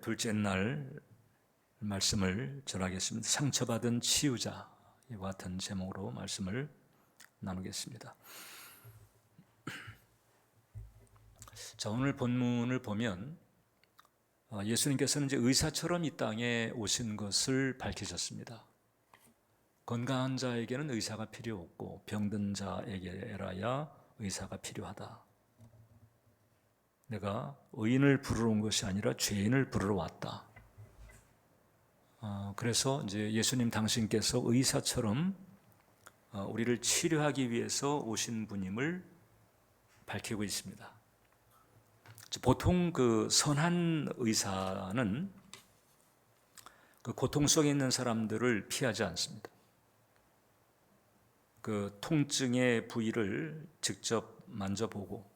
둘째 날 말씀을 전하겠습니다. 상처받은 치유자와 같은 제목으로 말씀을 나누겠습니다. 자, 오늘 본문을 보면 예수님께서는 이제 의사처럼 이 땅에 오신 것을 밝히셨습니다. 건강한 자에게는 의사가 필요 없고 병든 자에게라야 의사가 필요하다. 내가 의인을 부르러 온 것이 아니라 죄인을 부르러 왔다. 그래서 이제 예수님 당신께서 의사처럼 우리를 치료하기 위해서 오신 분임을 밝히고 있습니다. 보통 그 선한 의사는 그 고통 속에 있는 사람들을 피하지 않습니다. 그 통증의 부위를 직접 만져보고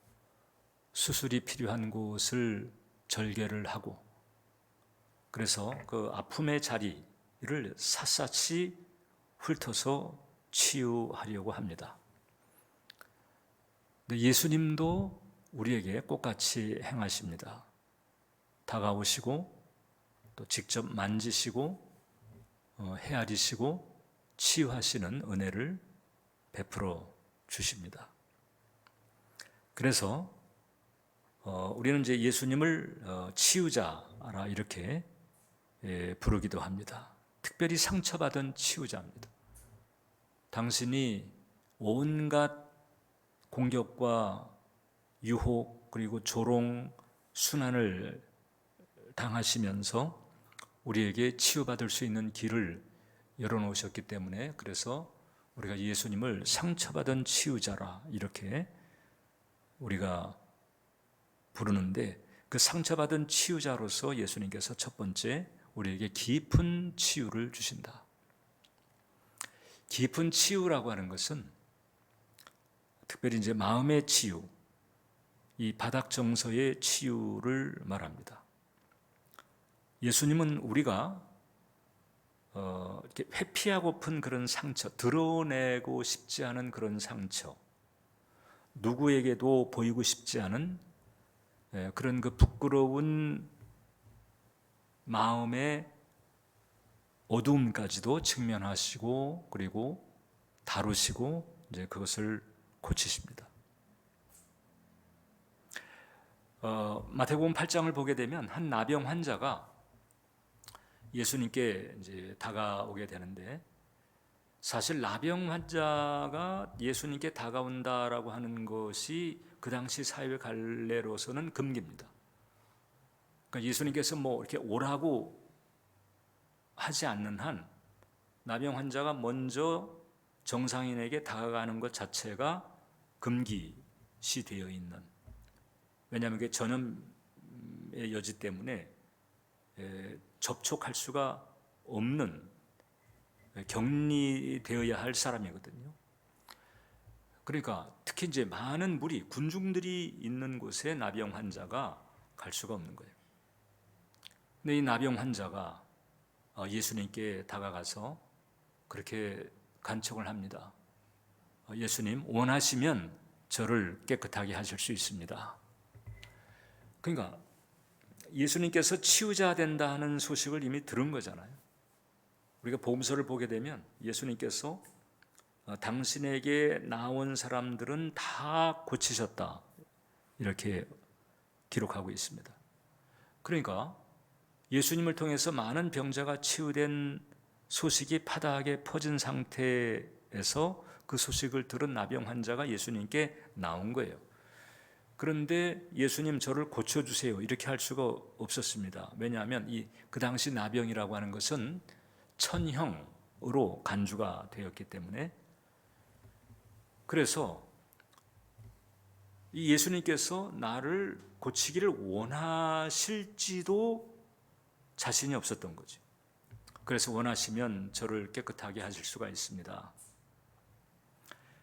수술이 필요한 곳을 절개를 하고 그래서 그 아픔의 자리를 샅샅이 훑어서 치유하려고 합니다. 근데 예수님도 우리에게 똑같이 행하십니다. 다가오시고 또 직접 만지시고 헤아리시고 치유하시는 은혜를 베풀어 주십니다. 그래서 우리는 이제 예수님을 치유자라 이렇게 부르기도 합니다. 특별히 상처받은 치유자입니다. 당신이 온갖 공격과 유혹 그리고 조롱, 순환을 당하시면서 우리에게 치유받을 수 있는 길을 열어놓으셨기 때문에 그래서 우리가 예수님을 상처받은 치유자라 이렇게 우리가 부르는데 그 상처받은 치유자로서 예수님께서 첫 번째 우리에게 깊은 치유를 주신다. 깊은 치유라고 하는 것은 특별히 이제 마음의 치유, 이 바닥 정서의 치유를 말합니다. 예수님은 우리가 이렇게 회피하고픈 그런 상처, 드러내고 싶지 않은 그런 상처, 누구에게도 보이고 싶지 않은 그런 그 부끄러운 마음의 어두움까지도 직면하시고 그리고 다루시고 이제 그것을 고치십니다. 마태복음 8장을 보게 되면 한 나병 환자가 예수님께 이제 다가오게 되는데 사실 나병 환자가 예수님께 다가온다라고 하는 것이 그 당시 사회 관례로서는 금기입니다. 그러니까 예수님께서 뭐 이렇게 오라고 하지 않는 한 나병 환자가 먼저 정상인에게 다가가는 것 자체가 금기시 되어 있는, 왜냐하면 그게 전염의 여지 때문에 접촉할 수가 없는 격리되어야 할 사람이거든요. 그러니까 특히 이제 많은 무리, 군중들이 있는 곳에 나병 환자가 갈 수가 없는 거예요. 근데 이 나병 환자가 예수님께 다가가서 그렇게 간청을 합니다. 예수님, 원하시면 저를 깨끗하게 하실 수 있습니다. 그러니까 예수님께서 치유자 된다는 소식을 이미 들은 거잖아요. 우리가 복음서를 보게 되면 예수님께서 당신에게 나온 사람들은 다 고치셨다 이렇게 기록하고 있습니다. 그러니까 예수님을 통해서 많은 병자가 치유된 소식이 파다하게 퍼진 상태에서 그 소식을 들은 나병 환자가 예수님께 나온 거예요. 그런데 예수님 저를 고쳐주세요 이렇게 할 수가 없었습니다. 왜냐하면 그 당시 나병이라고 하는 것은 천형으로 간주가 되었기 때문에 그래서 이 예수님께서 나를 고치기를 원하실지도 자신이 없었던 거죠. 그래서 원하시면 저를 깨끗하게 하실 수가 있습니다.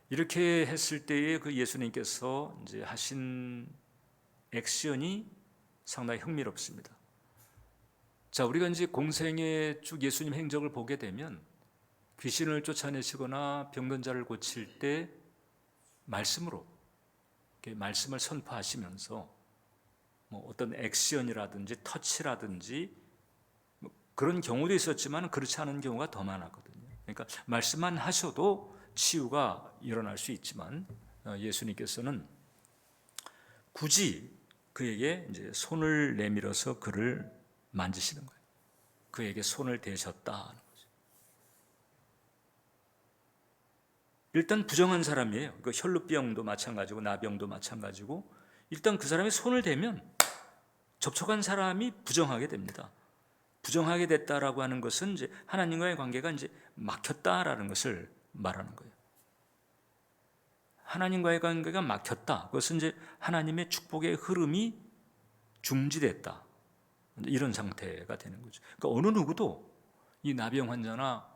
이렇게 했을 때에 그 예수님께서 이제 하신 액션이 상당히 흥미롭습니다. 자, 우리가 이제 공생의 쭉 예수님 행적을 보게 되면 귀신을 쫓아내시거나 병든 자를 고칠 때 말씀으로 말씀을 선포하시면서 뭐 어떤 액션이라든지 터치라든지 뭐 그런 경우도 있었지만 그렇지 않은 경우가 더 많았거든요. 그러니까 말씀만 하셔도 치유가 일어날 수 있지만 예수님께서는 굳이 그에게 이제 손을 내밀어서 그를 만지시는 거예요. 그에게 손을 대셨다는 거죠. 일단 부정한 사람이에요. 그 혈루병도 마찬가지고 나병도 마찬가지고 일단 그 사람이 손을 대면 접촉한 사람이 부정하게 됩니다. 부정하게 됐다라고 하는 것은 이제 하나님과의 관계가 이제 막혔다라는 것을 말하는 거예요. 하나님과의 관계가 막혔다. 그것은 이제 하나님의 축복의 흐름이 중지됐다. 이런 상태가 되는 거죠. 그러니까 어느 누구도 이 나병 환자나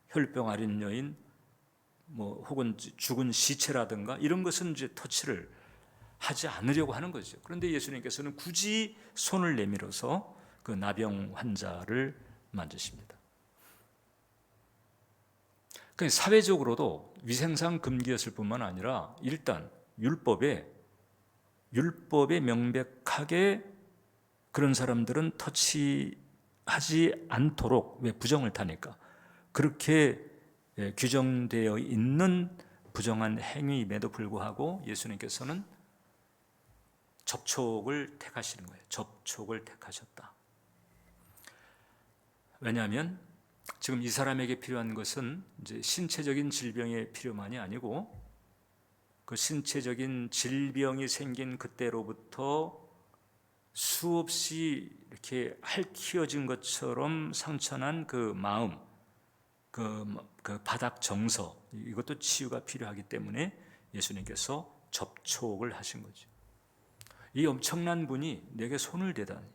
혈병 앓은 여인, 뭐 혹은 죽은 시체라든가 이런 것은 이제 터치를 하지 않으려고 하는 거죠. 그런데 예수님께서는 굳이 손을 내밀어서 그 나병 환자를 만지십니다. 그러니까 사회적으로도 위생상 금기였을 뿐만 아니라 일단 율법에 명백하게 그런 사람들은 터치하지 않도록, 왜 부정을 타니까 그렇게 규정되어 있는 부정한 행위임에도 불구하고 예수님께서는 접촉을 택하시는 거예요. 접촉을 택하셨다. 왜냐하면 지금 이 사람에게 필요한 것은 이제 신체적인 질병의 필요만이 아니고 그 신체적인 질병이 생긴 그때로부터 수없이 이렇게 핥히어진 것처럼 상처난 그 마음, 그 바닥 정서, 이것도 치유가 필요하기 때문에 예수님께서 접촉을 하신 거죠. 이 엄청난 분이 내게 손을 대다니,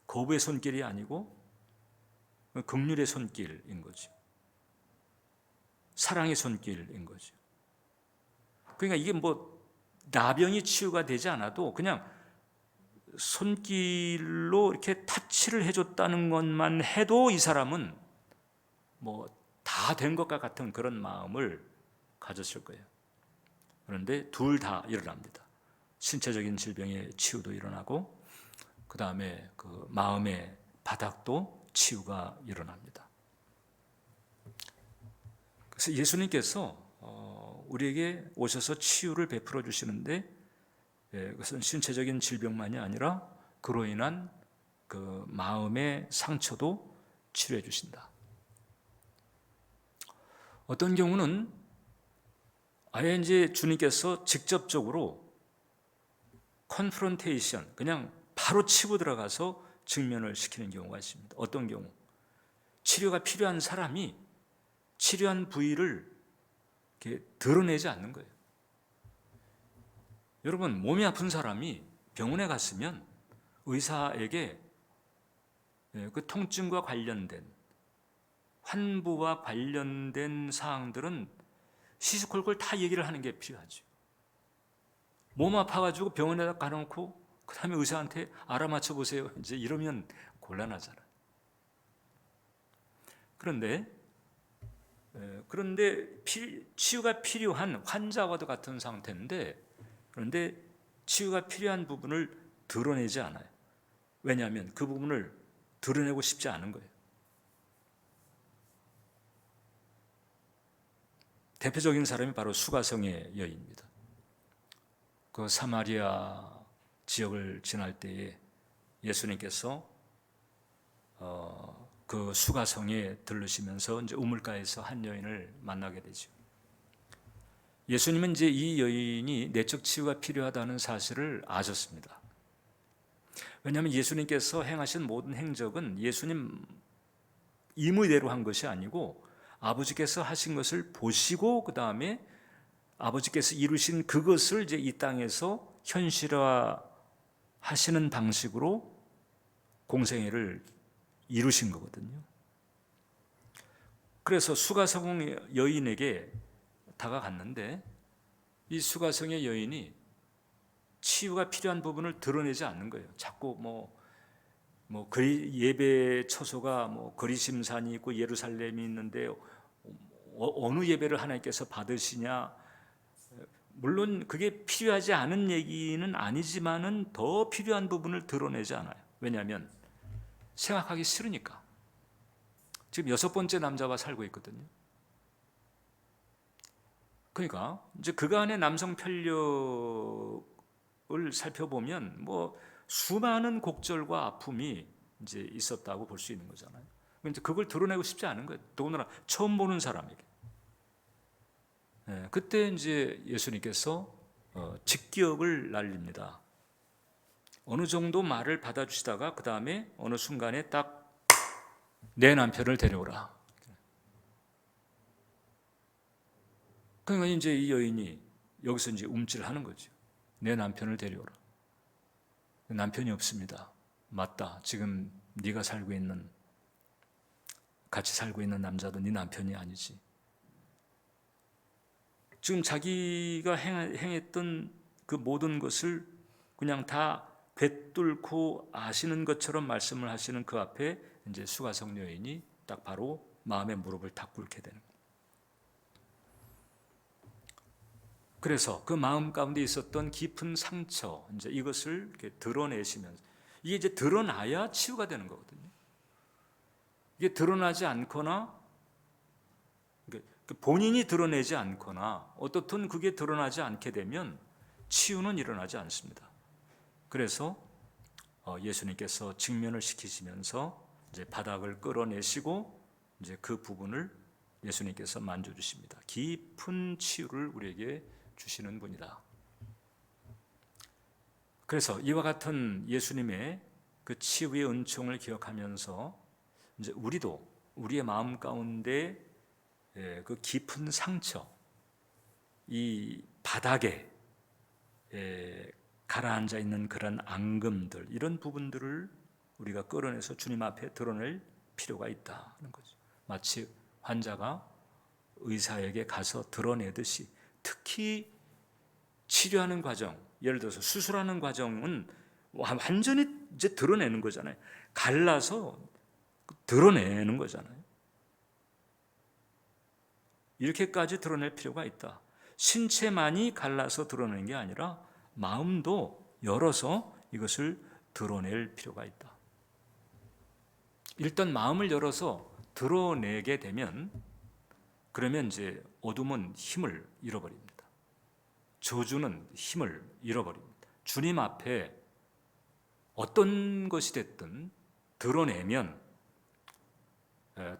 거부의 손길이 아니고 긍휼의 손길인 거죠. 사랑의 손길인 거죠. 그러니까 이게 뭐 나병이 치유가 되지 않아도 그냥 손길로 이렇게 타치를 해줬다는 것만 해도 이 사람은 뭐 다 된 것과 같은 그런 마음을 가졌을 거예요. 그런데 둘 다 일어납니다. 신체적인 질병의 치유도 일어나고 그 다음에 그 마음의 바닥도 치유가 일어납니다. 그래서 예수님께서 우리에게 오셔서 치유를 베풀어 주시는데 그것은 신체적인 질병만이 아니라 그로 인한 그 마음의 상처도 치료해 주신다. 어떤 경우는 아예 이제 주님께서 직접적으로 컨프런테이션, 그냥 바로 치고 들어가서 직면을 시키는 경우가 있습니다. 어떤 경우? 치료가 필요한 사람이 치료한 부위를 이렇게 드러내지 않는 거예요. 여러분, 몸이 아픈 사람이 병원에 갔으면 의사에게 그 통증과 관련된, 환부와 관련된 사항들은 시시콜콜 다 얘기를 하는 게 필요하죠. 몸 아파가지고 병원에다 가놓고 그 다음에 의사한테 알아맞혀 보세요. 이제 이러면 곤란하잖아요. 그런데 치유가 필요한 환자와도 같은 상태인데, 그런데 치유가 필요한 부분을 드러내지 않아요. 왜냐하면 그 부분을 드러내고 싶지 않은 거예요. 대표적인 사람이 바로 수가성의 여인입니다. 그 사마리아 지역을 지날 때에 예수님께서 그 수가성에 들르시면서 이제 우물가에서 한 여인을 만나게 되죠. 예수님은 이제 이 여인이 내적 치유가 필요하다는 사실을 아셨습니다. 왜냐하면 예수님께서 행하신 모든 행적은 예수님 임의대로 한 것이 아니고 아버지께서 하신 것을 보시고 그 다음에 아버지께서 이루신 그것을 이제 이 땅에서 현실화 하시는 방식으로 공생애를 이루신 거거든요. 그래서 수가성 여인에게 다가갔는데 이 수가성의 여인이 치유가 필요한 부분을 드러내지 않는 거예요. 자꾸 예배 처소가 거리심산이 있고 예루살렘이 있는데 어느 예배를 하나님께서 받으시냐, 물론 그게 필요하지 않은 얘기는 아니지만은 더 필요한 부분을 드러내지 않아요. 왜냐하면 생각하기 싫으니까. 지금 6번째 남자와 살고 있거든요. 그러니까 이제 그간의 남성 편력을 살펴보면 뭐 수많은 곡절과 아픔이 이제 있었다고 볼 수 있는 거잖아요. 근데 그걸 드러내고 싶지 않은 거예요. 더군다나 처음 보는 사람에게. 그때 이제 예수님께서 직격을 날립니다. 어느 정도 말을 받아주시다가 그 다음에 어느 순간에 딱 내 남편을 데려오라. 그러니까 이제 이 여인이 여기서 이제 움찔하는 거죠. 내 남편을 데려오라. 남편이 없습니다. 맞다. 지금 네가 살고 있는, 같이 살고 있는 남자도 네 남편이 아니지. 지금 자기가 행했던 그 모든 것을 그냥 다 꿰뚫고 아시는 것처럼 말씀을 하시는 그 앞에 이제 수가성 여인이 딱 바로 마음의 무릎을 탁 꿇게 되는 거예요. 그래서 그 마음 가운데 있었던 깊은 상처, 이제 이것을 이렇게 드러내시면서, 이게 이제 드러나야 치유가 되는 거거든요. 이게 드러나지 않거나 본인이 드러내지 않거나 어떻든 그게 드러나지 않게 되면 치유는 일어나지 않습니다. 그래서 예수님께서 직면을 시키시면서 이제 바닥을 끌어내시고 이제 그 부분을 예수님께서 만져주십니다. 깊은 치유를 우리에게 주시는 분이다. 그래서 이와 같은 예수님의 그 치유의 은총을 기억하면서 이제 우리도 우리의 마음 가운데 그 깊은 상처, 이 바닥에 가라앉아 있는 그런 앙금들, 이런 부분들을 우리가 끌어내서 주님 앞에 드러낼 필요가 있다는 거죠. 마치 환자가 의사에게 가서 드러내듯이, 특히 치료하는 과정, 예를 들어서 수술하는 과정은 완전히 이제 드러내는 거잖아요. 갈라서 드러내는 거잖아요. 이렇게까지 드러낼 필요가 있다. 신체만이 갈라서 드러내는 게 아니라 마음도 열어서 이것을 드러낼 필요가 있다. 일단 마음을 열어서 드러내게 되면, 그러면 이제 어둠은 힘을 잃어버립니다. 저주는 힘을 잃어버립니다. 주님 앞에 어떤 것이 됐든 드러내면,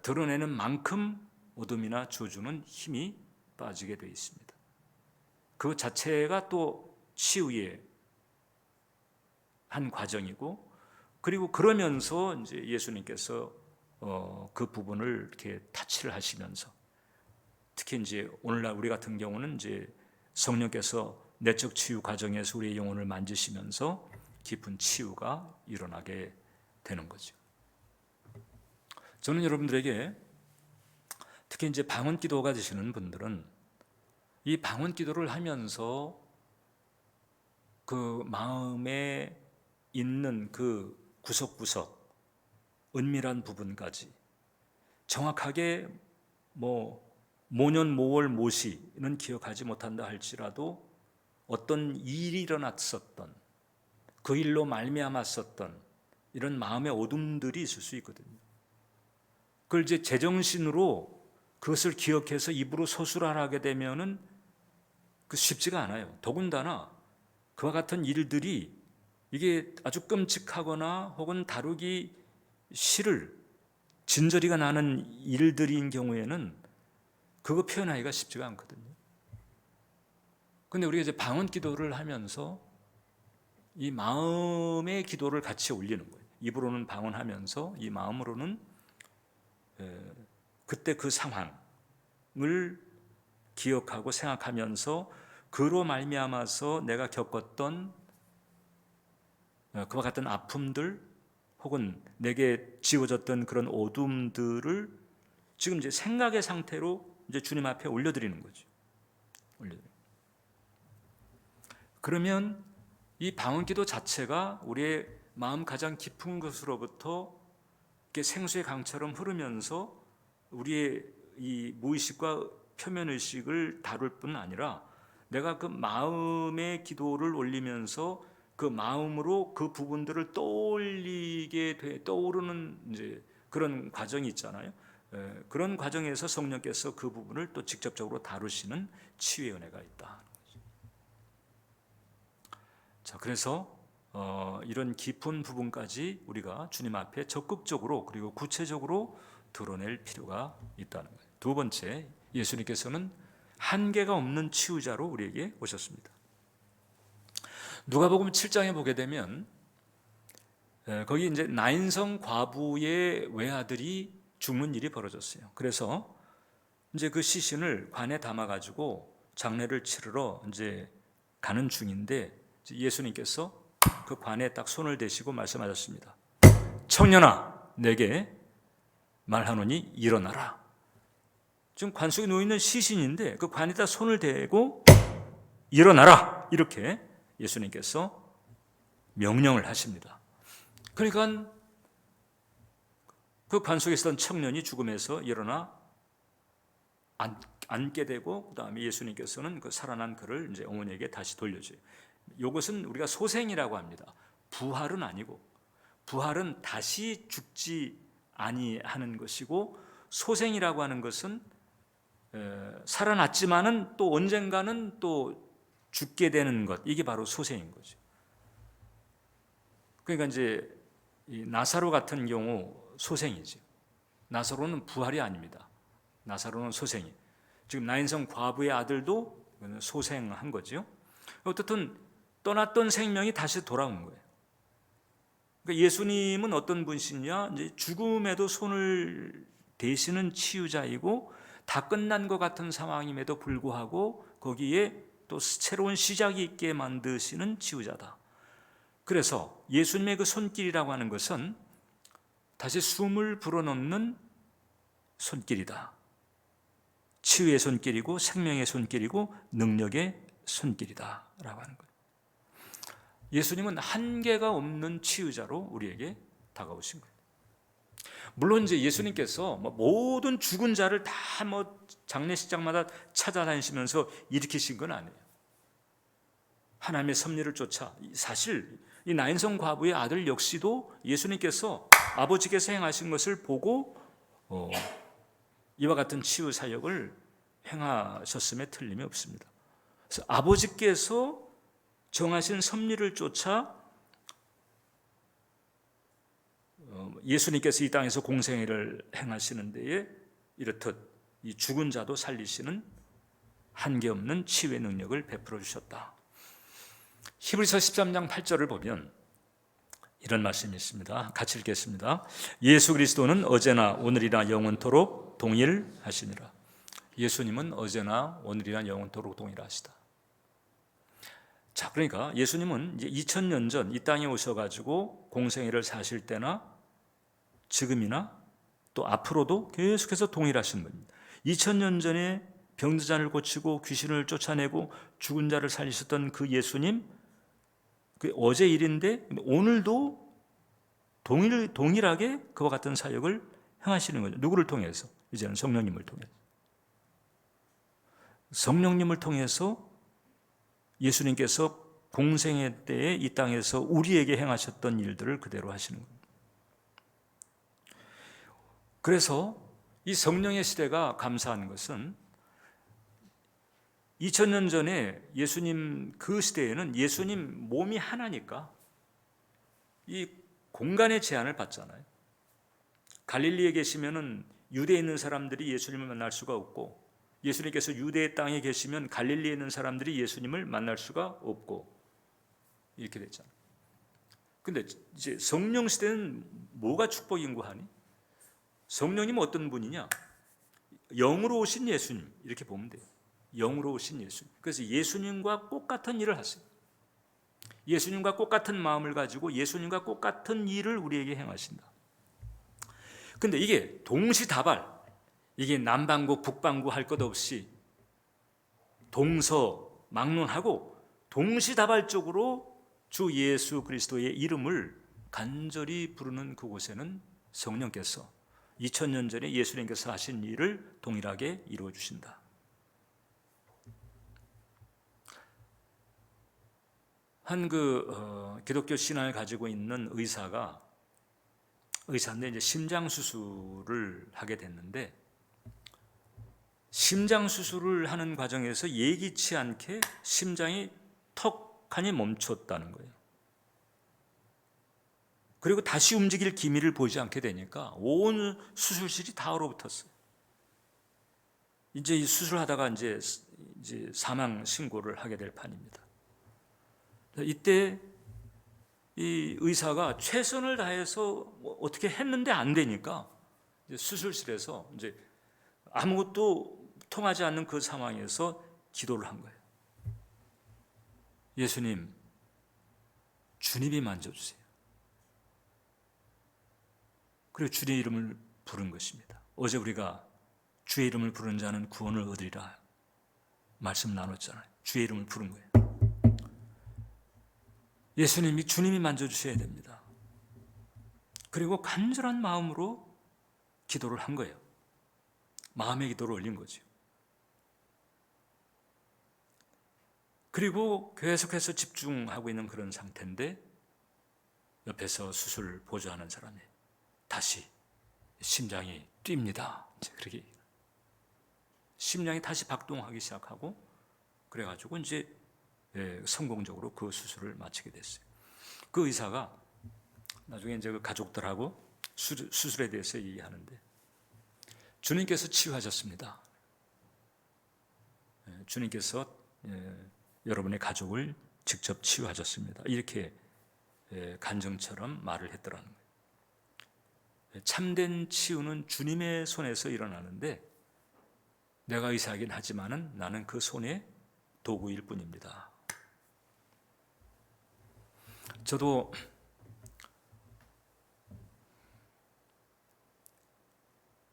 드러내는 만큼 어둠이나 저주는 힘이 빠지게 되어 있습니다. 그 자체가 또 치유의 한 과정이고, 그리고 그러면서 이제 예수님께서 그 부분을 이렇게 타치를 하시면서, 특히 이제 오늘날 우리 같은 경우는 이제 성령께서 내적 치유 과정에서 우리의 영혼을 만지시면서 깊은 치유가 일어나게 되는 거죠. 저는 여러분들에게 특히 이제 방언 기도가 되시는 분들은 이 방언 기도를 하면서 그 마음에 있는 그 구석구석 은밀한 부분까지 정확하게 모년 모월 모시는 기억하지 못한다 할지라도 어떤 일이 일어났었던, 그 일로 말미암았었던 이런 마음의 어둠들이 있을 수 있거든요. 그걸 이제 제정신으로 그것을 기억해서 입으로 서술하게 되면은 그 쉽지가 않아요. 더군다나 그와 같은 일들이 이게 아주 끔찍하거나 혹은 다루기 싫을 진저리가 나는 일들인 경우에는 그거 표현하기가 쉽지가 않거든요. 근데 우리가 이제 방언 기도를 하면서 이 마음의 기도를 같이 올리는 거예요. 입으로는 방언하면서 이 마음으로는 그때 그 상황을 기억하고 생각하면서 그로 말미암아서 내가 겪었던 그와 같은 아픔들 혹은 내게 지워졌던 그런 어둠들을 지금 이제 생각의 상태로 이제 주님 앞에 올려드리는 거죠. 그러면 이 방언기도 자체가 우리의 마음 가장 깊은 곳으로부터 이렇게 생수의 강처럼 흐르면서 우리의 이 무의식과 표면의식을 다룰 뿐 아니라 내가 그 마음의 기도를 올리면서 그 마음으로 그 부분들을 떠오르는 이제 그런 과정이 있잖아요. 그런 과정에서 성령께서 그 부분을 또 직접적으로 다루시는 치유의 은혜가 있다. 자, 그래서 이런 깊은 부분까지 우리가 주님 앞에 적극적으로 그리고 구체적으로 드러낼 필요가 있다는 거예요. 두 번째, 예수님께서는 한계가 없는 치유자로 우리에게 오셨습니다. 누가복음 7장에 보게 되면 거기 이제 나인성 과부의 외아들이 죽는 일이 벌어졌어요. 그래서 이제 그 시신을 관에 담아 가지고 장례를 치르러 이제 가는 중인데 예수님께서 그 관에 딱 손을 대시고 말씀하셨습니다. 청년아, 내게 말하노니 일어나라. 지금 관 속에 누워 있는 시신인데 그 관에다 손을 대고 일어나라, 이렇게 예수님께서 명령을 하십니다. 그러니까 그 관 속에 있었던 청년이 죽음에서 일어나 앉게 되고, 그 다음에 예수님께서는 그 살아난 그를 이제 어머니에게 다시 돌려줘요. 이것은 우리가 소생이라고 합니다. 부활은 아니고, 부활은 다시 죽지 아니하는 것이고, 소생이라고 하는 것은 살아났지만은 또 언젠가는 또 죽게 되는 것, 이게 바로 소생인 거죠. 그러니까 이제 이 나사로 같은 경우 소생이죠. 나사로는 부활이 아닙니다. 나사로는 소생이. 지금 나인성 과부의 아들도 소생한 거죠. 어떻든 떠났던 생명이 다시 돌아온 거예요. 그러니까 예수님은 어떤 분이시냐? 이제 죽음에도 손을 대시는 치유자이고, 다 끝난 것 같은 상황임에도 불구하고 거기에 또 새로운 시작이 있게 만드시는 치유자다. 그래서 예수님의 그 손길이라고 하는 것은 다시 숨을 불어넣는 손길이다. 치유의 손길이고 생명의 손길이고 능력의 손길이다 라고 하는 거예요. 예수님은 한계가 없는 치유자로 우리에게 다가오신 거예요. 물론 이제 예수님께서 모든 죽은 자를 다 장례식장마다 찾아다니시면서 일으키신 건 아니에요. 하나님의 섭리를 쫓아, 사실 이 나인성 과부의 아들 역시도 예수님께서 아버지께서 행하신 것을 보고 이와 같은 치유 사역을 행하셨음에 틀림이 없습니다. 그래서 아버지께서 정하신 섭리를 쫓아 예수님께서 이 땅에서 공생애를 행하시는 데에 이렇듯 이 죽은 자도 살리시는 한계없는 치유의 능력을 베풀어 주셨다. 히브리서 13장 8절을 보면 이런 말씀이 있습니다. 같이 읽겠습니다. 예수 그리스도는 어제나 오늘이나 영원토록 동일하시니라. 예수님은 어제나 오늘이나 영원토록 동일하시다. 자, 그러니까 예수님은 이제 2000년 전 이 땅에 오셔가지고 공생애를 사실 때나 지금이나 또 앞으로도 계속해서 동일하신 분입니다. 2000년 전에 병든 자를 고치고 귀신을 쫓아내고 죽은 자를 살리셨던 그 예수님, 그 어제 일인데 오늘도 동일하게 그와 같은 사역을 행하시는 거죠. 누구를 통해서? 이제는 성령님을 통해서. 성령님을 통해서 예수님께서 공생애 때에 이 땅에서 우리에게 행하셨던 일들을 그대로 하시는 겁니다. 그래서 이 성령의 시대가 감사한 것은 2000년 전에 예수님 그 시대에는 예수님 몸이 하나니까 이 공간의 제한을 받잖아요. 갈릴리에 계시면은 유대에 있는 사람들이 예수님을 만날 수가 없고, 예수님께서 유대 땅에 계시면 갈릴리에 있는 사람들이 예수님을 만날 수가 없고, 이렇게 됐잖아요. 근데 이제 성령 시대는 뭐가 축복인고 하니? 성령님은 어떤 분이냐? 영으로 오신 예수님, 이렇게 보면 돼요. 영으로 오신 예수님. 그래서 예수님과 똑같은 일을 하세요. 예수님과 똑같은 마음을 가지고 예수님과 똑같은 일을 우리에게 행하신다. 근데 이게 동시다발, 이게 남방구 북방구 할 것 없이 동서막론하고 동시다발적으로 주 예수 그리스도의 이름을 간절히 부르는 그곳에는 성령께서 2000년 전에 예수님께서 하신 일을 동일하게 이루어 주신다. 한 기독교 신앙을 가지고 있는 의사인데 이제 심장 수술을 하게 됐는데, 심장 수술을 하는 과정에서 예기치 않게 심장이 턱하니 멈췄다는 거예요. 그리고 다시 움직일 기미를 보이지 않게 되니까 온 수술실이 다 얼어붙었어요. 이제 이 수술하다가 이제 사망 신고를 하게 될 판입니다. 이때 이 의사가 최선을 다해서 어떻게 했는데 안 되니까 이제 수술실에서 이제 아무것도 통하지 않는 그 상황에서 기도를 한 거예요. 예수님, 주님이 만져주세요. 그리고 주의 이름을 부른 것입니다. 어제 우리가 주의 이름을 부른 자는 구원을 얻으리라 말씀 나눴잖아요. 주의 이름을 부른 거예요. 예수님이 주님이 만져주셔야 됩니다. 그리고 간절한 마음으로 기도를 한 거예요. 마음의 기도를 올린 거죠. 그리고 계속해서 집중하고 있는 그런 상태인데 옆에서 수술 보조하는 사람이 다시 심장이 뜁니다. 이제 그렇게 심장이 다시 박동하기 시작하고 그래가지고 이제 성공적으로 그 수술을 마치게 됐어요. 그 의사가 나중에 이제 그 가족들하고 수술에 대해서 얘기하는데, 주님께서 치유하셨습니다. 주님께서 여러분의 가족을 직접 치유하셨습니다. 이렇게 간증처럼 말을 했더라는 거예요. 참된 치유는 주님의 손에서 일어나는데 내가 의사이긴 하지만은 나는 그 손의 도구일 뿐입니다. 저도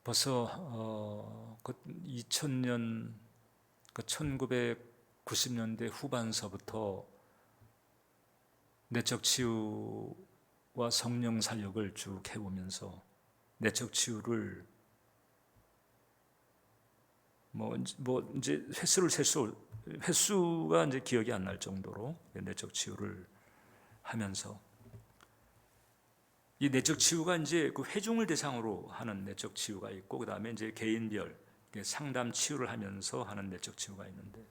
벌써 2000년 1990년대 후반서부터 내적 치유와 성령 사역을 쭉 해보면서 내적 치유를 이제 횟수가 이제 기억이 안 날 정도로 내적 치유를 하면서, 이 내적 치유가 이제 그 회중을 대상으로 하는 내적 치유가 있고, 그 다음에 이제 개인별 상담 치유를 하면서 하는 내적 치유가 있는데,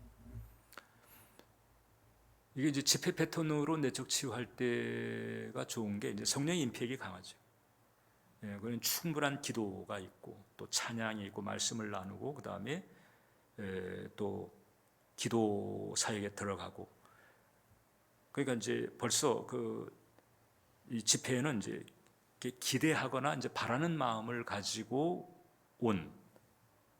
이게 이제 집회 패턴으로 내적 치유할 때가 좋은 게 이제 성령의 임팩이 강하죠. 그건 충분한 기도가 있고 또 찬양이 있고 말씀을 나누고 그 다음에 또 기도 사역에 들어가고, 그러니까 이제 벌써 이 집회에는 이제 기대하거나 이제 바라는 마음을 가지고 온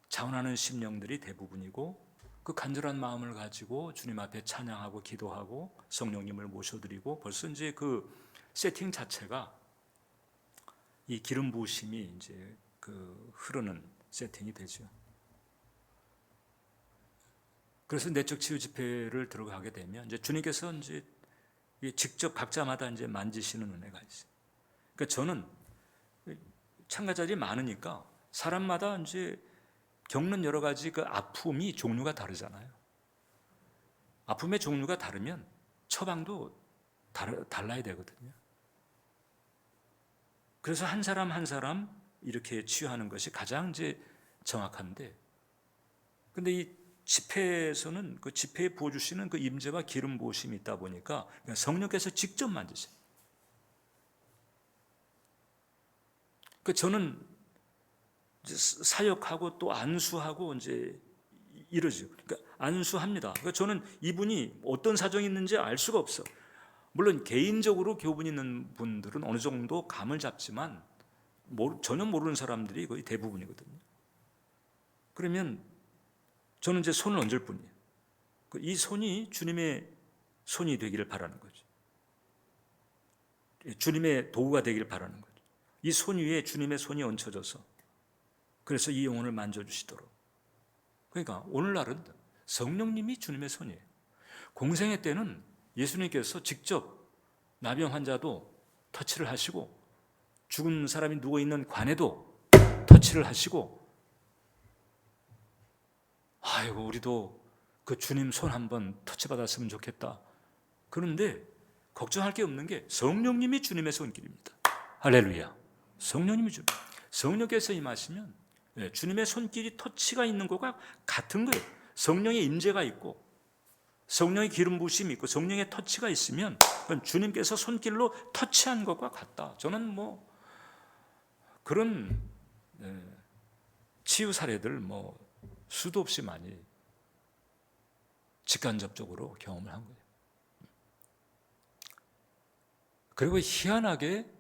자원하는 심령들이 대부분이고, 그 간절한 마음을 가지고 주님 앞에 찬양하고 기도하고 성령님을 모셔드리고, 벌써 이제 그 세팅 자체가 이 기름 부으심이 이제 흐르는 세팅이 되죠. 그래서 내적 치유 집회를 들어가게 되면 이제 주님께서 이제 직접 각자마다 이제 만지시는 은혜가 있어요. 그러니까 저는 참가자들이 많으니까 사람마다 이제 겪는 여러 가지 그 아픔이 종류가 다르잖아요. 아픔의 종류가 다르면 처방도 달라야 되거든요. 그래서 한 사람 한 사람 이렇게 치유하는 것이 가장 이제 정확한데, 근데 이 집회에서는 그 집회에 부어주시는 그 임재와 기름 부으심이 있다 보니까 성령께서 직접 만드세요. 그 저는 이제 사역하고 또 안수하고 이제 이러죠. 그러니까 안수합니다. 그러니까 저는 이분이 어떤 사정이 있는지 알 수가 없어. 물론 개인적으로 교분 있는 분들은 어느 정도 감을 잡지만 전혀 모르는 사람들이 거의 대부분이거든요. 그러면 저는 이제 손을 얹을 뿐이에요. 이 손이 주님의 손이 되기를 바라는 거죠. 주님의 도구가 되기를 바라는 거죠. 이 손 위에 주님의 손이 얹혀져서 그래서 이 영혼을 만져주시도록. 그러니까 오늘날은 성령님이 주님의 손이에요. 공생애 때는 예수님께서 직접 나병 환자도 터치를 하시고 죽은 사람이 누워있는 관에도 터치를 하시고, 아이고 우리도 그 주님 손 한번 터치받았으면 좋겠다. 그런데 걱정할 게 없는 게 성령님이 주님의 손길입니다. 할렐루야. 성령님이 성령께서 임하시면 주님의 손길이 터치가 있는 것과 같은 거예요. 성령의 임재가 있고 성령의 기름 부으심이 있고 성령의 터치가 있으면 그건 주님께서 손길로 터치한 것과 같다. 저는 뭐 그런 치유 사례들 뭐 수도 없이 많이 직간접적으로 경험을 한 거예요. 그리고 희한하게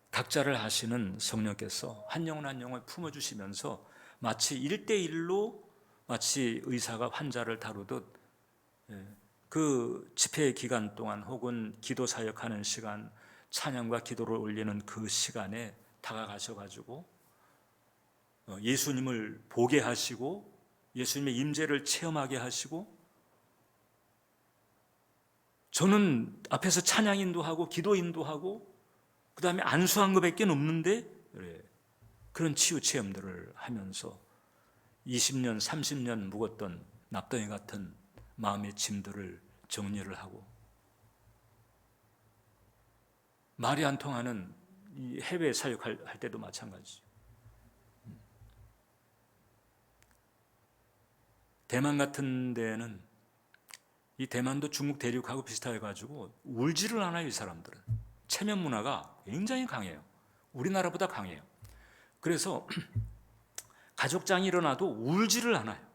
각자를 아시는 성령께서 한 영혼 한 영혼을 품어주시면서 마치 1대1로 마치 의사가 환자를 다루듯 그 집회 기간 동안 혹은 기도 사역하는 시간, 찬양과 기도를 올리는 그 시간에 다가가셔가지고 예수님을 보게 하시고 예수님의 임재를 체험하게 하시고, 저는 앞에서 찬양 인도하고 기도 인도하고 그 다음에 안수한 것밖에 없는데 그런 치유 체험들을 하면서 20년, 30년 묵었던 납덩이 같은 마음의 짐들을 정리를 하고, 말이 안 통하는 이 해외 사역할 때도 마찬가지죠. 대만 같은 데는 이 대만도 중국 대륙하고 비슷해가지고 울지를 않아요. 이 사람들은 체면 문화가 굉장히 강해요. 우리나라보다 강해요. 그래서 가족장이 일어나도 울지를 않아요.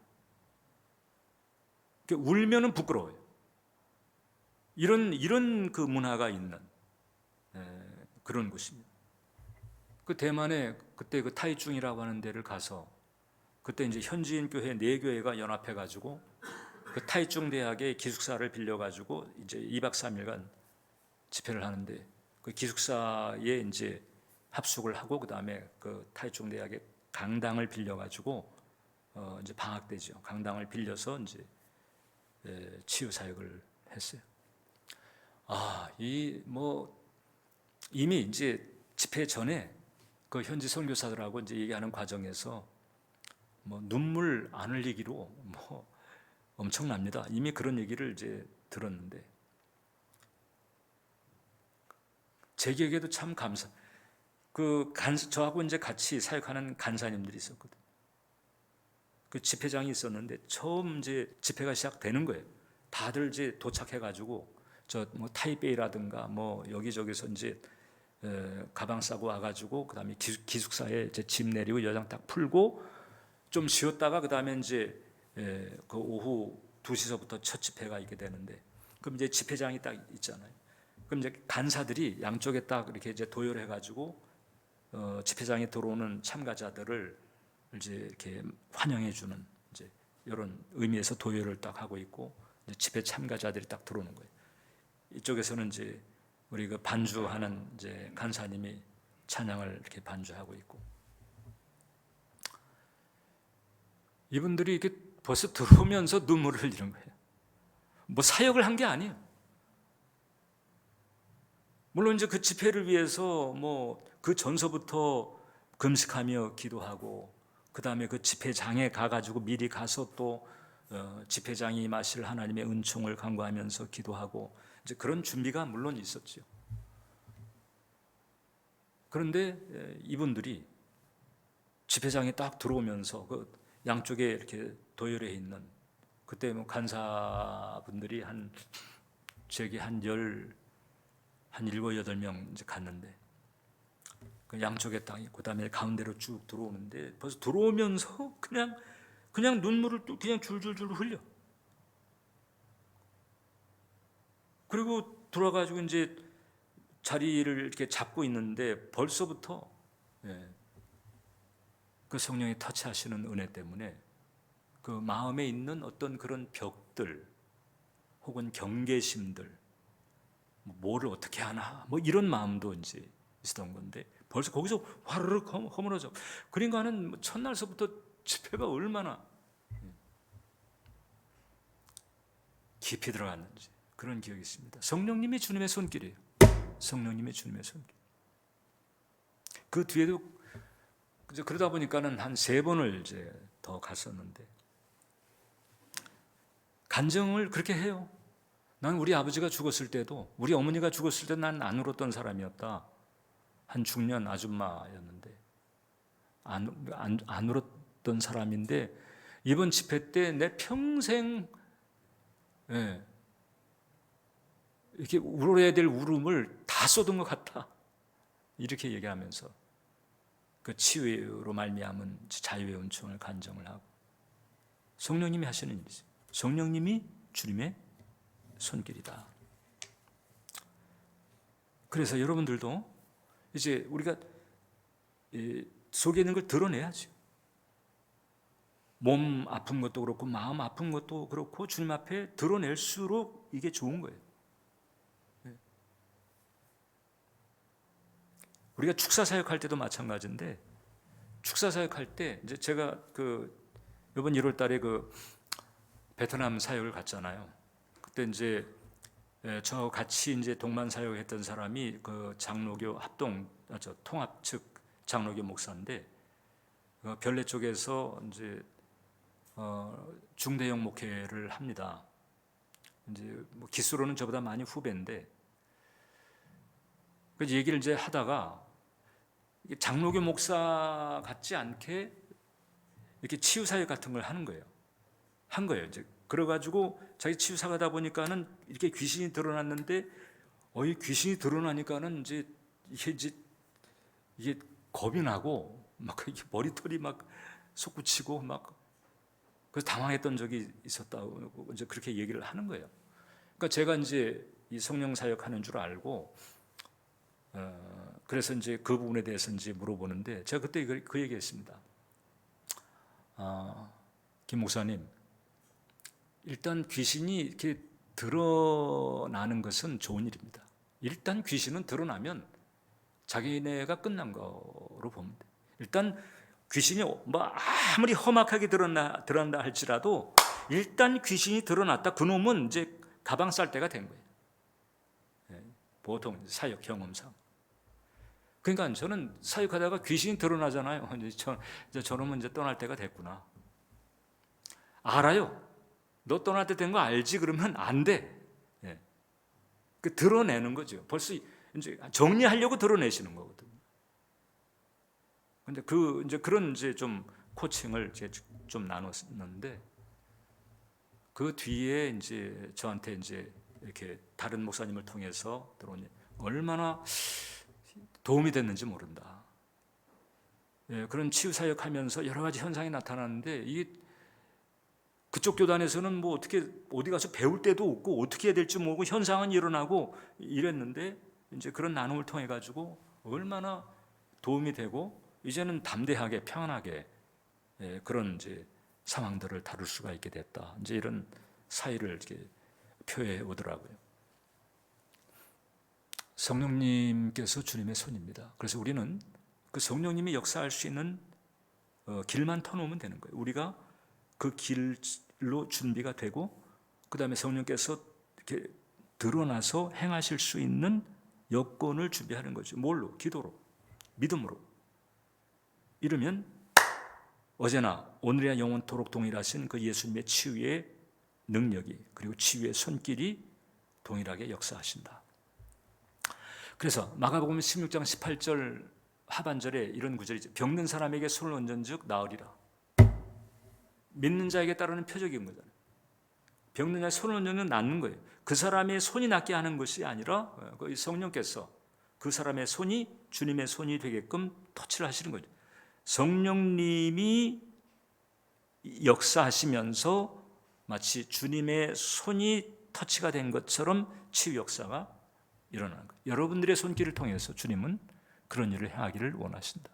울면은 부끄러워요. 이런 그 문화가 있는 그런 곳입니다. 그 대만에 그때 그 타이중이라고 하는 데를 가서 그때 이제 현지인 교회 4교회가 연합해 가지고 그 타이중 대학의 기숙사를 빌려 가지고 이제 2박 3일간 집회를 하는데, 그 기숙사에 이제 합숙을 하고 그다음에 그 타이중 대학의 강당을 빌려 가지고 이제 방학 때죠. 강당을 빌려서 이제 치유 사역을 했어요. 이 뭐 이미 이제 집회 전에 그 현지 선교사들하고 이제 얘기하는 과정에서 뭐 눈물 안 흘리기로 뭐 엄청납니다. 이미 그런 얘기를 이제 들었는데 제 기억에도 참 저하고 이제 같이 사역하는 간사님들이 있었거든요. 그 집회장이 있었는데 처음 이제 집회가 시작되는 거예요. 다들 이제 도착해가지고 저 뭐 타이베이라든가 뭐 여기저기서 이제 가방 싸고 와가지고 그 다음에 기숙사에 이제 짐 내리고 여장 딱 풀고 좀 쉬었다가 그 다음에 이제 그 오후 2시서부터 첫 집회가 있게 되는데, 그럼 이제 집회장이 딱 있잖아요. 그럼 이제 간사들이 양쪽에 딱 이렇게 이제 도열해가지고 집회장에 들어오는 참가자들을 이제 이렇게 환영해주는 이제 이런 의미에서 도열을 딱 하고 있고, 이제 집회 참가자들이 딱 들어오는 거예요. 이쪽에서는 이제 우리 그 반주하는 이제 간사님이 찬양을 이렇게 반주하고 있고, 이분들이 이렇게 벌써 들어오면서 눈물을 흘리는 거예요. 뭐 사역을 한 게 아니에요. 물론 이제 그 집회를 위해서 뭐 그 전서부터 금식하며 기도하고 그 다음에 그 집회장에 가가지고 미리 가서 또 집회장이 임하실 하나님의 은총을 간구하면서 기도하고 이제 그런 준비가 물론 있었죠. 그런데 이분들이 집회장에 딱 들어오면서 그 양쪽에 이렇게 도열해 있는, 그때 뭐 간사분들이 한 7, 8명 이제 갔는데 그 양쪽에 딱 있고 그다음에 가운데로 쭉 들어오는데 벌써 들어오면서 그냥 눈물을 또 그냥 줄줄줄 흘려. 그리고 돌아가지고 이제 자리를 이렇게 잡고 있는데 벌써부터 그 성령이 터치하시는 은혜 때문에 그 마음에 있는 어떤 그런 벽들 혹은 경계심들, 뭐를 어떻게 하나 뭐 이런 마음도 이제 있었던 건데 벌써 거기서 화르륵 허물어져. 그러니까는 첫날서부터 집회가 얼마나 깊이 들어갔는지 그런 기억이 있습니다. 성령님이 주님의 손길이에요. 성령님이 주님의 손길. 그 뒤에도 그러다 보니까는 한 3번을 이제 더 갔었는데 간증을 그렇게 해요. 난 우리 아버지가 죽었을 때도, 우리 어머니가 죽었을 때 난 안 울었던 사람이었다. 한 중년 아줌마였는데 안 울었던 사람인데 이번 집회 때 내 평생 이렇게 울어야 될 울음을 다 쏟은 것 같다. 이렇게 얘기하면서 그 치유로 말미암은 자유의 은총을 간증을 하고, 성령님이 하시는 일이죠. 성령님이 주님의 손길이다. 그래서 여러분들도 이제 우리가 속에 있는 걸 드러내야죠. 몸 아픈 것도 그렇고 마음 아픈 것도 그렇고 주님 앞에 드러낼수록 이게 좋은 거예요. 우리가 축사 사역할 때도 마찬가지인데, 축사 사역할 때 이제 제가 이번 1월 달에 베트남 사역을 갔잖아요. 그때 이제 저 같이 이제 동만 사역했던 사람이 그 장로교 통합 측 장로교 목사인데, 별내 쪽에서 이제 중대형 목회를 합니다. 이제 뭐 기수로는 저보다 많이 후배인데, 그 얘기를 이제 하다가 장로교 목사 같지 않게 이렇게 치유 사역 같은 걸 한 거예요. 이제 그래가지고 자기 치유사가다 보니까는 이렇게 귀신이 드러났는데, 이 귀신이 드러나니까는 이제 이게 겁이 나고 막 머리털이 막 솟구치고 막 그래서 당황했던 적이 있었다고 이제 그렇게 얘기를 하는 거예요. 그러니까 제가 이제 이 성령 사역하는 줄 알고 그래서 이제 그 부분에 대해서 이제 물어보는데, 제가 그때 그 얘기했습니다. 김 목사님, 일단 귀신이 이렇게 드러나는 것은 좋은 일입니다. 일단 귀신은 드러나면 자기네가 끝난 거로 보면 돼. 일단 귀신이 뭐 아무리 험악하게 드러난다 할지라도 일단 귀신이 드러났다, 그놈은 이제 가방 쌀 때가 된 거예요. 보통 사역 경험상. 그러니까 저는 사역하다가 귀신이 드러나잖아요. 이제 저놈은 이제 떠날 때가 됐구나. 알아요. 너 떠날 때 된 거 알지? 그러면 안 돼. 드러내는 거죠. 벌써 이제 정리하려고 드러내시는 거거든요. 근데 이제 그런 이제 좀 코칭을 좀 나눴는데, 그 뒤에 이제 저한테 이제 이렇게 다른 목사님을 통해서 들어오니 얼마나 도움이 됐는지 모른다. 그런 치유 사역하면서 여러 가지 현상이 나타나는데, 이게 그쪽 교단에서는 뭐 어디 가서 배울 때도 없고 어떻게 해야 될지 모르고 현상은 일어나고 이랬는데, 이제 그런 나눔을 통해 가지고 얼마나 도움이 되고 이제는 담대하게 평안하게 그런 이제 상황들을 다룰 수가 있게 됐다. 이제 이런 사의를 이렇게 표해 오더라고요. 성령님께서 주님의 손입니다. 그래서 우리는 그 성령님이 역사할 수 있는 길만 터놓으면 되는 거예요. 우리가 그 길로 준비가 되고, 그 다음에 성령께서 이렇게 드러나서 행하실 수 있는 여건을 준비하는 거죠. 뭘로? 기도로, 믿음으로. 이러면 어제나 오늘이나 영원토록 동일하신 그 예수님의 치유의 능력이, 그리고 치유의 손길이 동일하게 역사하신다. 그래서 마가복음 16장 18절 하반절에 이런 구절이죠. 병든 사람에게 손을 얹은즉 나으리라. 믿는 자에게 따르는 표적인 거잖아요. 병든 자의 손을 얹으면 낫는 거예요. 그 사람의 손이 낫게 하는 것이 아니라 성령께서 그 사람의 손이 주님의 손이 되게끔 터치를 하시는 거죠. 성령님이 역사하시면서 마치 주님의 손이 터치가 된 것처럼 치유 역사가 일어나는 거예요. 여러분들의 손길을 통해서 주님은 그런 일을 행하기를 원하신다.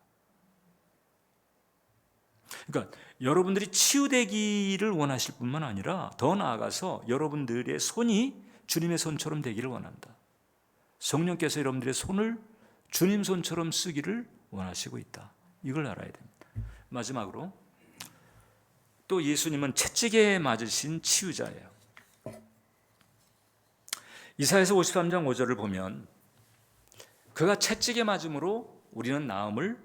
그러니까 여러분들이 치유되기를 원하실 뿐만 아니라 더 나아가서 여러분들의 손이 주님의 손처럼 되기를 원한다. 성령께서 여러분들의 손을 주님 손처럼 쓰기를 원하시고 있다. 이걸 알아야 됩니다. 마지막으로 또 예수님은 채찍에 맞으신 치유자예요. 이사야서 53장 5절을 보면 그가 채찍에 맞음으로 우리는 나음을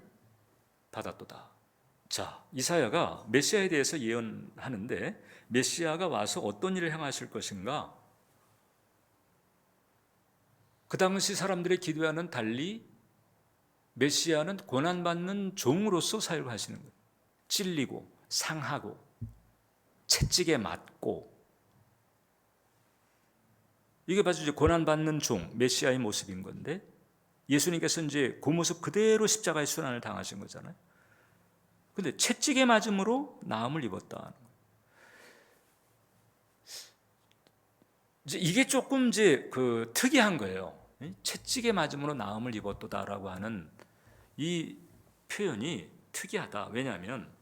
받았도다. 자, 이사야가 메시아에 대해서 예언하는데 메시아가 와서 어떤 일을 행하실 것인가? 그 당시 사람들의 기도와는 달리 메시아는 고난받는 종으로서 사역하시는 거예요. 찔리고 상하고 채찍에 맞고, 이게 바로 이제 고난받는 종 메시아의 모습인 건데, 예수님께서 이제 그 모습 그대로 십자가의 순환을 당하신 거잖아요. 근데 채찍에 맞음으로 나음을 입었다. 이제 이게 조금 이제 그 특이한 거예요. 채찍에 맞음으로 나음을 입었다라고 하는 이 표현이 특이하다. 왜냐하면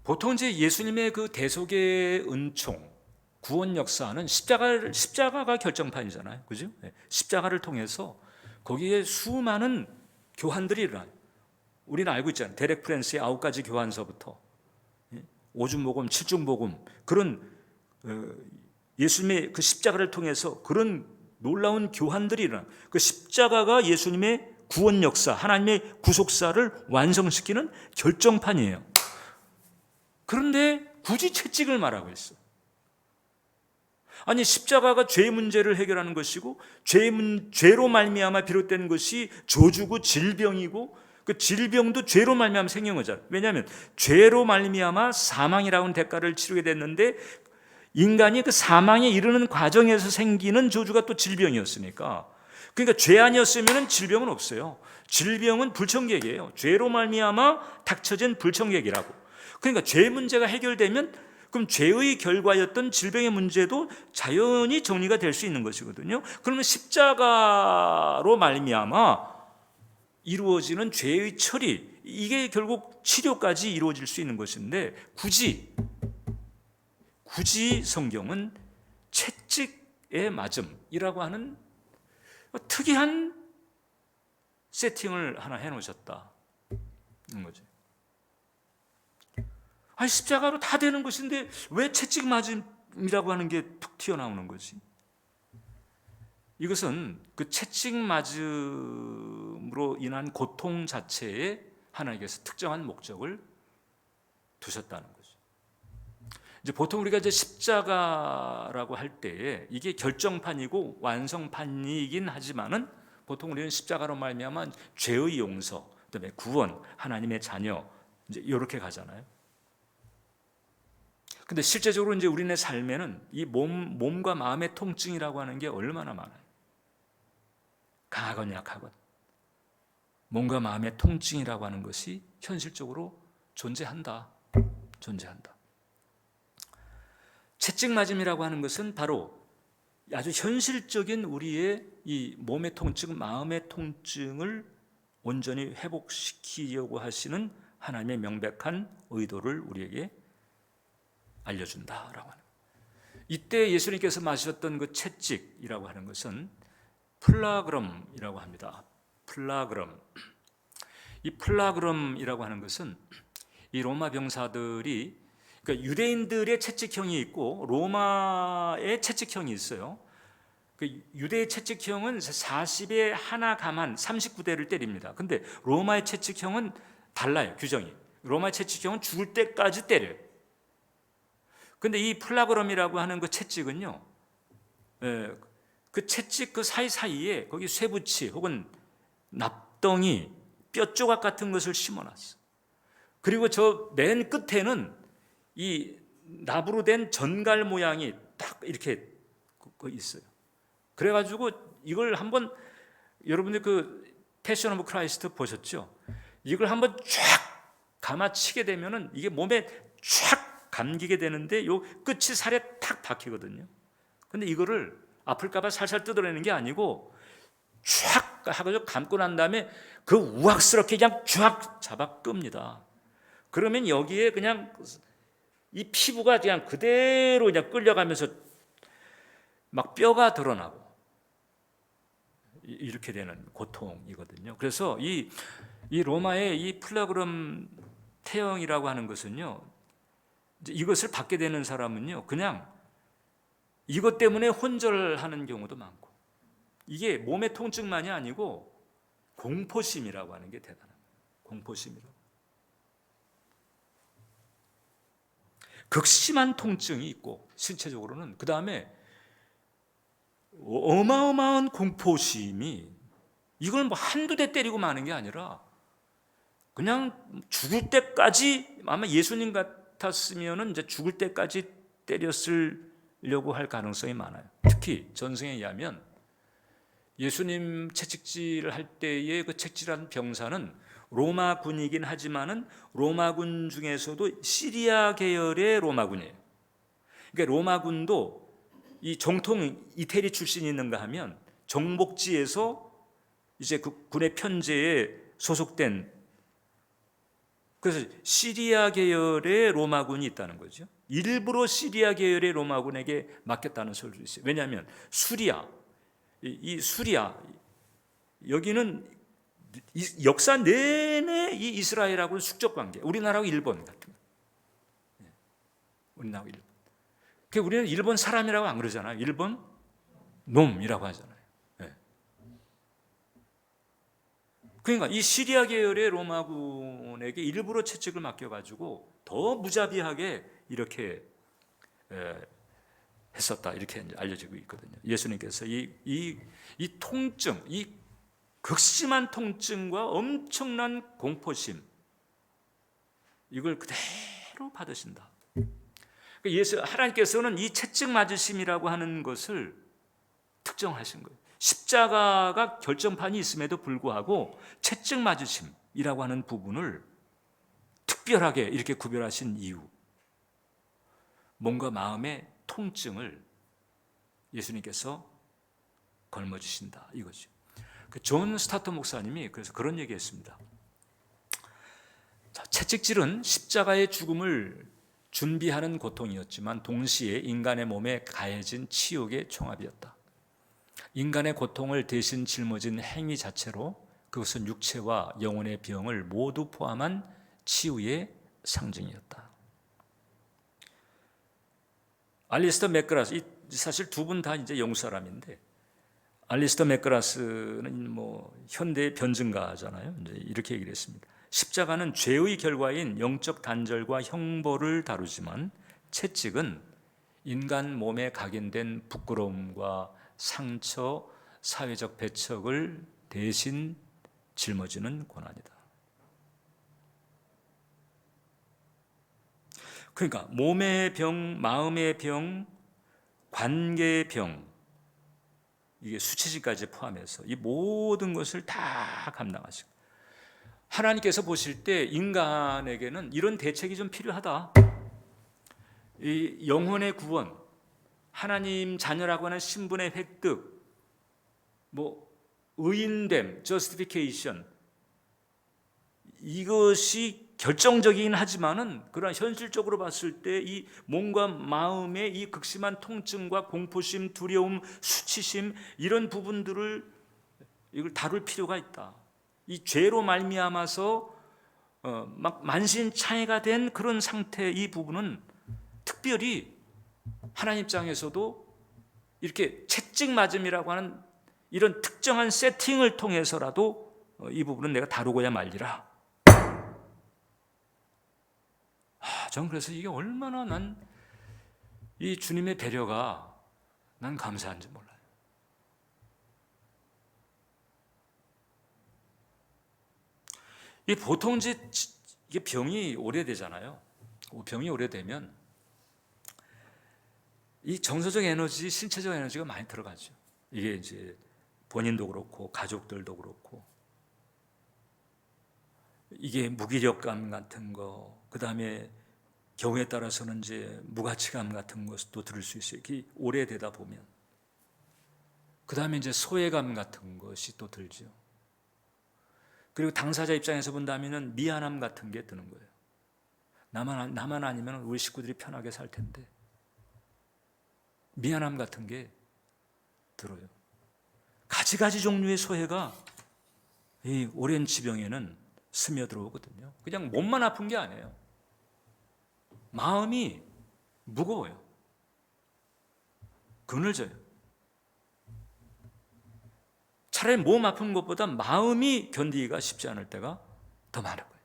보통 이제 예수님의 그 대속의 은총, 구원 역사는 십자가가 결정판이잖아요. 그죠? 십자가를 통해서 거기에 수많은 교환들이 일어나요. 우리는 알고 있잖아요. 데렉 프랜스의 9가지 교환서부터 오중복음, 칠중복음, 그런 예수님의 그 십자가를 통해서 그런 놀라운 교환들이 일어나요. 그 십자가가 예수님의 구원 역사, 하나님의 구속사를 완성시키는 결정판이에요. 그런데 굳이 채찍을 말하고 있어요. 아니, 십자가가 죄의 문제를 해결하는 것이고 죄로 말미암아 비롯된 것이 저주고 질병이고, 그 질병도 죄로 말미암아 생긴 거잖아요. 왜냐하면 죄로 말미암아 사망이라는 대가를 치르게 됐는데, 인간이 그 사망에 이르는 과정에서 생기는 저주가 또 질병이었으니까, 그러니까 죄 아니었으면 질병은 없어요. 질병은 불청객이에요. 죄로 말미암아 닥쳐진 불청객이라고. 그러니까 죄 문제가 해결되면 그럼 죄의 결과였던 질병의 문제도 자연히 정리가 될 수 있는 것이거든요. 그러면 십자가로 말미암아 이루어지는 죄의 처리, 이게 결국 치료까지 이루어질 수 있는 것인데, 굳이 성경은 채찍에 맞음이라고 하는 특이한 세팅을 하나 해놓으셨다는 거죠. 아니, 십자가로 다 되는 것인데 왜 채찍 맞음이라고 하는 게 툭 튀어나오는 거지? 이것은 그 채찍 맞음으로 인한 고통 자체에 하나님께서 특정한 목적을 두셨다는 거죠. 이제 보통 우리가 이제 십자가라고 할 때에 이게 결정판이고 완성판이긴 하지만은, 보통 우리는 십자가로 말미암아 죄의 용서, 그다음에 구원, 하나님의 자녀, 이제 이렇게 가잖아요. 근데 실제적으로 이제 우리네 삶에는 이 몸과 마음의 통증이라고 하는 게 얼마나 많아요. 강하건 약하건 몸과 마음의 통증이라고 하는 것이 현실적으로 존재한다. 채찍 맞음이라고 하는 것은 바로 아주 현실적인 우리의 이 몸의 통증, 마음의 통증을 온전히 회복시키려고 하시는 하나님의 명백한 의도를 우리에게 알려준다라고 하는 거예요. 이때 예수님께서 마셨던 그 채찍이라고 하는 것은 플라그럼이라고 합니다. 플라그럼. 이 플라그럼이라고 하는 것은 이 로마 병사들이, 그러니까 유대인들의 채찍형이 있고 로마의 채찍형이 있어요. 그 유대의 채찍형은 40에 하나 감한 39대를 때립니다. 근데 로마의 채찍형은 달라요, 규정이. 로마의 채찍형은 죽을 때까지 때려요. 근데 이 플라그럼이라고 하는 그 채찍은요, 그 채찍 그 사이사이에 거기 쇠붙이 혹은 납덩이, 뼈 조각 같은 것을 심어놨어. 그리고 저 맨 끝에는 이 납으로 된 전갈 모양이 딱 이렇게 있어요. 그래가지고 이걸 한번, 여러분들 그 패션 오브 크라이스트 보셨죠? 이걸 한번 쫙 감아치게 되면은 이게 몸에 쫙 감기게 되는데 요 끝이 살에 탁 박히거든요. 근데 이거를 아플까봐 살살 뜯어내는 게 아니고 쫙 하고 감고 난 다음에 그 우악스럽게 그냥 쫙 잡아 끕니다. 그러면 여기에 그냥 이 피부가 그냥 그대로 그냥 끌려가면서 막 뼈가 드러나고 이렇게 되는 고통이거든요. 그래서 이 로마의 이 플라그럼 태형이라고 하는 것은요, 이것을 받게 되는 사람은요, 그냥 이것 때문에 혼절하는 경우도 많고, 이게 몸의 통증만이 아니고 공포심이라고 하는 게 대단한 거예요. 공포심이라고. 극심한 통증이 있고 신체적으로는, 그 다음에 어마어마한 공포심이, 이걸 뭐 한두 대 때리고 마는 게 아니라 그냥 죽을 때까지, 아마 예수님 같았으면은 이제 죽을 때까지 때렸으려고 할 가능성이 많아요. 특히 전승에 의하면 예수님 채찍질을 할 때의 그 채찍질한 병사는 로마군이긴 하지만은 로마군 중에서도 시리아 계열의 로마군이에요. 그러니까 로마군도 이 정통 이태리 출신이 있는가 하면 정복지에서 이제 그 군의 편제에 소속된, 그래서 시리아 계열의 로마군이 있다는 거죠. 일부러 시리아 계열의 로마군에게 맡겼다는 설도 있어요. 왜냐하면 수리아, 이 수리아, 여기는 역사 내내 이 이스라엘하고는 숙적 관계, 우리나라하고 일본 같은 거. 우리나라하고 일본. 우리는 일본 사람이라고 안 그러잖아요. 일본 놈이라고 하잖아요. 그러니까 이 시리아 계열의 로마군에게 일부러 채찍을 맡겨가지고 더 무자비하게 이렇게 했었다, 이렇게 알려지고 있거든요. 예수님께서 이 통증, 이 극심한 통증과 엄청난 공포심, 이걸 그대로 받으신다. 하나님께서는 이 채찍 맞으심이라고 하는 것을 특정하신 거예요. 십자가가 결정판이 있음에도 불구하고 채찍 맞으심이라고 하는 부분을 특별하게 이렇게 구별하신 이유, 뭔가 마음의 통증을 예수님께서 걸머주신다, 이거죠. 존 스타터 목사님이 그래서 그런 얘기했습니다. 채찍질은 십자가의 죽음을 준비하는 고통이었지만 동시에 인간의 몸에 가해진 치욕의 총합이었다. 인간의 고통을 대신 짊어진 행위 자체로 그것은 육체와 영혼의 병을 모두 포함한 치유의 상징이었다. 알리스터 맥그라스, 사실 두 분 다 이제 영국 사람인데, 알리스터 맥그라스는 뭐 현대의 변증가잖아요. 이제 이렇게 얘기를 했습니다. 십자가는 죄의 결과인 영적 단절과 형벌을 다루지만 채찍은 인간 몸에 각인된 부끄러움과 상처, 사회적 배척을 대신 짊어지는 고난이다. 그러니까 몸의 병, 마음의 병, 관계의 병, 이게 수치심까지 포함해서 이 모든 것을 다 감당하시고, 하나님께서 보실 때 인간에게는 이런 대책이 좀 필요하다. 이 영혼의 구원, 하나님 자녀라고 하는 신분의 획득, 뭐 의인됨, justification, 이것이 결정적이긴 하지만은 그러나 현실적으로 봤을 때 이 몸과 마음의 이 극심한 통증과 공포심, 두려움, 수치심, 이런 부분들을 이걸 다룰 필요가 있다. 이 죄로 말미암아서 막 만신창이가 된 그런 상태, 이 부분은 특별히 하나님 입장에서도 이렇게 채찍 맞음이라고 하는 이런 특정한 세팅을 통해서라도 이 부분은 내가 다루고야 말리라. 저는 그래서 이게 얼마나 난 이 주님의 배려가 난 감사한지 몰라요. 이 보통 이게 병이 오래되잖아요. 병이 오래되면 이 정서적 에너지, 신체적 에너지가 많이 들어가죠. 이게 이제 본인도 그렇고 가족들도 그렇고, 이게 무기력감 같은 거, 그 다음에 경우에 따라서는 이제 무가치감 같은 것도 들을 수 있어요. 이게 오래되다 보면. 그 다음에 이제 소외감 같은 것이 또 들죠. 그리고 당사자 입장에서 본다면 미안함 같은 게 드는 거예요. 나만 아니면 우리 식구들이 편하게 살 텐데. 미안함 같은 게 들어요. 가지가지 종류의 소외가 이 오랜 지병에는 스며들어오거든요. 그냥 몸만 아픈 게 아니에요. 마음이 무거워요. 그늘져요. 차라리 몸 아픈 것보다 마음이 견디기가 쉽지 않을 때가 더 많은 거예요.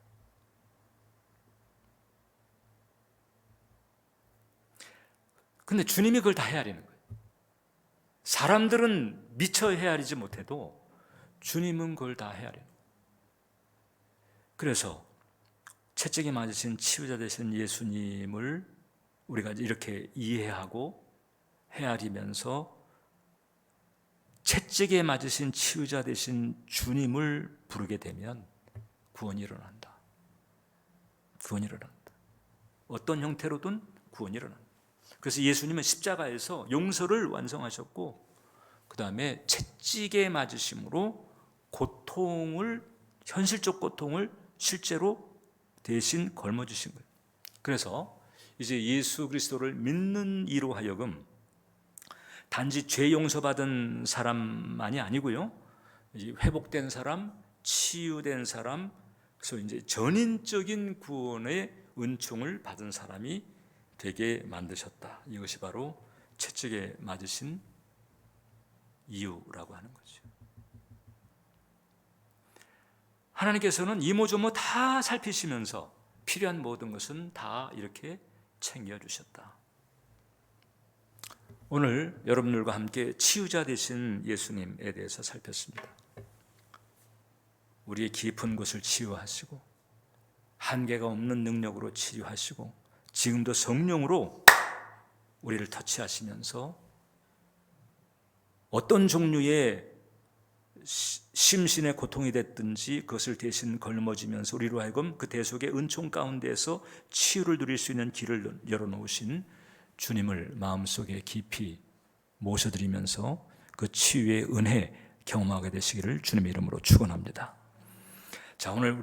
근데 주님이 그걸 다 헤아리는 거예요. 사람들은 미처 헤아리지 못해도 주님은 그걸 다 헤아려요. 그래서 채찍에 맞으신 치유자 되신 예수님을 우리가 이렇게 이해하고 헤아리면서 채찍에 맞으신 치유자 되신 주님을 부르게 되면 구원이 일어난다. 구원이 일어난다. 어떤 형태로든 구원이 일어난다. 그래서 예수님은 십자가에서 용서를 완성하셨고 그 다음에 채찍에 맞으심으로 고통을, 현실적 고통을 실제로 대신 걸머주신 거예요. 그래서 이제 예수 그리스도를 믿는 이로 하여금 단지 죄 용서받은 사람만이 아니고요, 회복된 사람, 치유된 사람, 그래서 이제 전인적인 구원의 은총을 받은 사람이 되게 만드셨다. 이것이 바로 채찍에 맞으신 이유라고 하는 거죠. 하나님께서는 이모저모 다 살피시면서 필요한 모든 것은 다 이렇게 챙겨주셨다. 오늘 여러분들과 함께 치유자 되신 예수님에 대해서 살폈습니다. 우리의 깊은 곳을 치유하시고 한계가 없는 능력으로 치유하시고 지금도 성령으로 우리를 터치하시면서 어떤 종류의 심신의 고통이 됐든지 그것을 대신 걸머지면서 우리로 하여금 그 대속의 은총 가운데에서 치유를 누릴 수 있는 길을 열어놓으신 주님을 마음속에 깊이 모셔드리면서 그 치유의 은혜 경험하게 되시기를 주님의 이름으로 축원합니다. 자, 오늘 우리